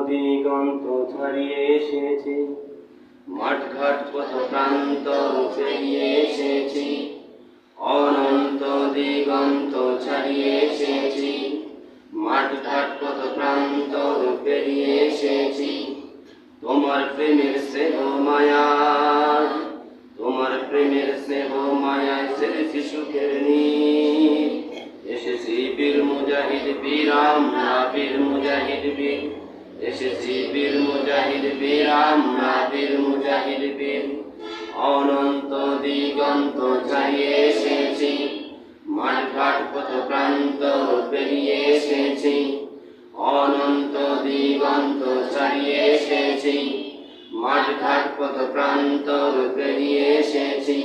দিগন্ত ছাড়িয়ে এসেছি, মাঠঘাট পথ প্রান্তর পেরিয়ে এসেছি, অনন্ত দিগন্ত ছাড়িয়ে এসেছি, মাঠঘাট পথ প্রান্তর পেরিয়ে এসেছি। তোমার প্রেমের স্নেহ মায়ায়, তোমার প্রেমের স্নেহ মায়ায় সেরেছি সুখের নীর। এসেছি বীর মুজাহিদ বীর, আমরা বীর মুজাহিদ বীর। এসেছি বীর মুজাহিদ বীর, আমরা বীর মুজাহিদ বীর। অনন্ত দিগন্ত ছাড়িয়ে এসেছি, মাঠঘাট পথ প্রান্তর পেরিয়ে এসেছি, অনন্ত দিগন্ত ছাড়িয়ে এসেছি, মাঠঘাট পথ প্রান্তর পেরিয়ে এসেছি।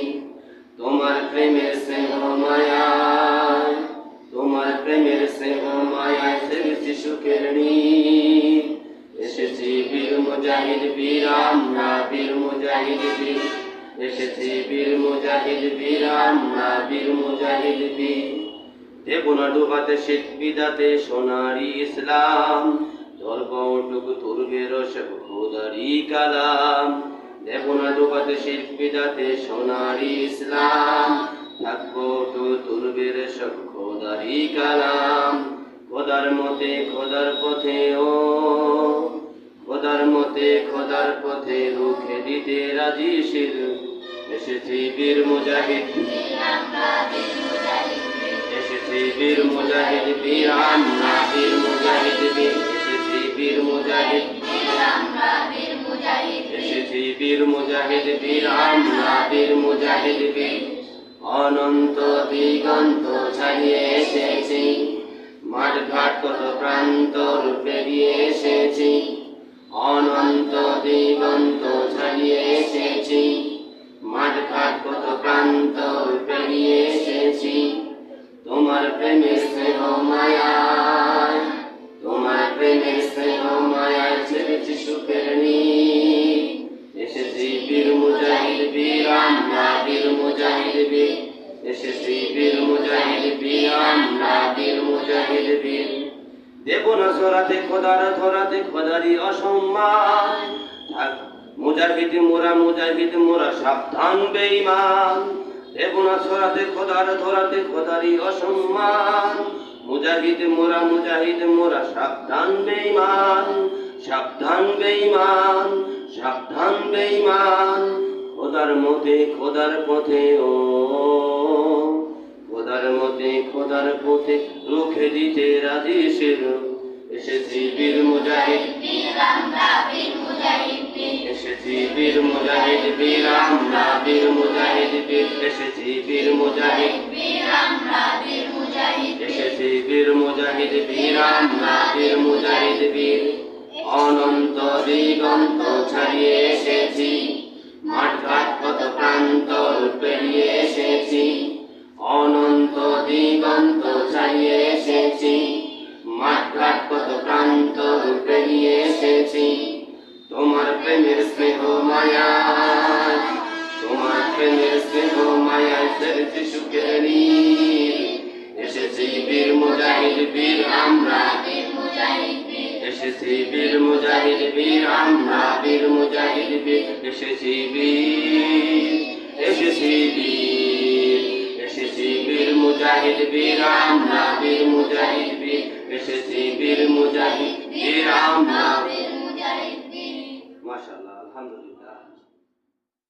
তোমার প্রেমের স্নেহ মায়ায়, তোমার প্রেমের স্নেহ মায়ায় সেরেছি সুখের নীর। এসেছি বীর মুজাহিদ বীর, আমরা বীর মুজাহিদ বীর। এসেছি বীর মুজাহিদ বীর, আমরা বীর মুজাহিদ বীর। দেব না ডুবাতে শীত বিদাতে সোনারি ইসলাম, ধর্ম টুকু তুরবে রসব খোদারি কালাম। দেব না ডুবাতে শীত বিদাতে সোনারি ইসলাম, থাকবো তো তুরবে রসব খোদারি কালাম। খোদার মতে খোদার পথে, ও খোদার মতে খোদার পথে রুখে দিতে রাজি শির। এসেছি বীর মুজাহিদ, এসেছি বীর মুজাহিদ বীর, আমরা বীর মুজাহিদ বীর। এসেছি বীর মুজাহিদ, এসেছি বীর মুজাহিদ বীর, আমরা বীর মুজাহিদ বীর। অনন্ত দিগন্ত ছাড়িয়ে এসেছি, মাঠঘাট পথ প্রান্তর পেরিয়ে এসেছি, অনন্ত দিগন্ত ছাড়িয়ে এসেছি, মাঠঘাট পথ প্রান্তর পেরিয়ে এসেছি। তোমার প্রেমের স্নেহ মায়ায়, তোমার প্রেমের স্নেহ মায়ায় ছেড়েছি সুখের নীর। এসেছি বীর মুজাহিদ বীর, আমরা বীর মুজাহিদ বীর। এসেছি বীর মুজাহিদ বীর, আমরা বীর মুজাহিদ বীর। দেব না সরাতে খোদার ধরাতে খোদারি অসম্মান, মুজাহিদ মোরা মুজাহিদ মোরা সাবধান বেঈমান। দেব না সরাতে খোদার ধরাতে খোদারি অসম্মান, মুজাহিদ মোরা মুজাহিদ মোরা সাবধান বেঈমান। সাবধান বেঈমান, সাবধান বেঈমান। খোদার মতে খোদার পথে, ও খোদার মতে খোদার পথে রুখে দিতে রাজি শির। এসেছি বীর মুজাহিদ, এসেছি বীর মুজাহিদ বীর, আমরা বীর মুজাহিদ বীর। এসেছি বীর মুজাহিদ, এসেছি বীর মুজাহিদ বীর, আমরা বীর মুজাহিদ বীর। অনন্ত দিগন্ত ছাড়িয়ে এসেছি, মাঠঘাট পথ প্রান্তর পেরিয়ে এসেছি, অনন্ত দিগন্ত ছাড়িয়ে এসেছি, মাঠঘাট পথ প্রান্তর পেরিয়ে এসেছি। তোমার প্রেমের স্নেহ মায়ায়, তোমার প্রেমের স্নেহ মায়ায় সেরেছি সুখের নীর। এসেছি বীর মুজাহিদ বীর, আমরা এসেছি বীর মুজাহিদ বীর, আমরা বীর মুজাহিদ বীর। এসেছি বীর, এসেছি বীর। এসেছি বীর মুজাহিদ বীর, আমরা বীর মুজাহিদ বীর। এসেছি বীর মুজাহিদ বীর, আমরা। মাশাআল্লাহ, আলহামদুলিল্লাহ।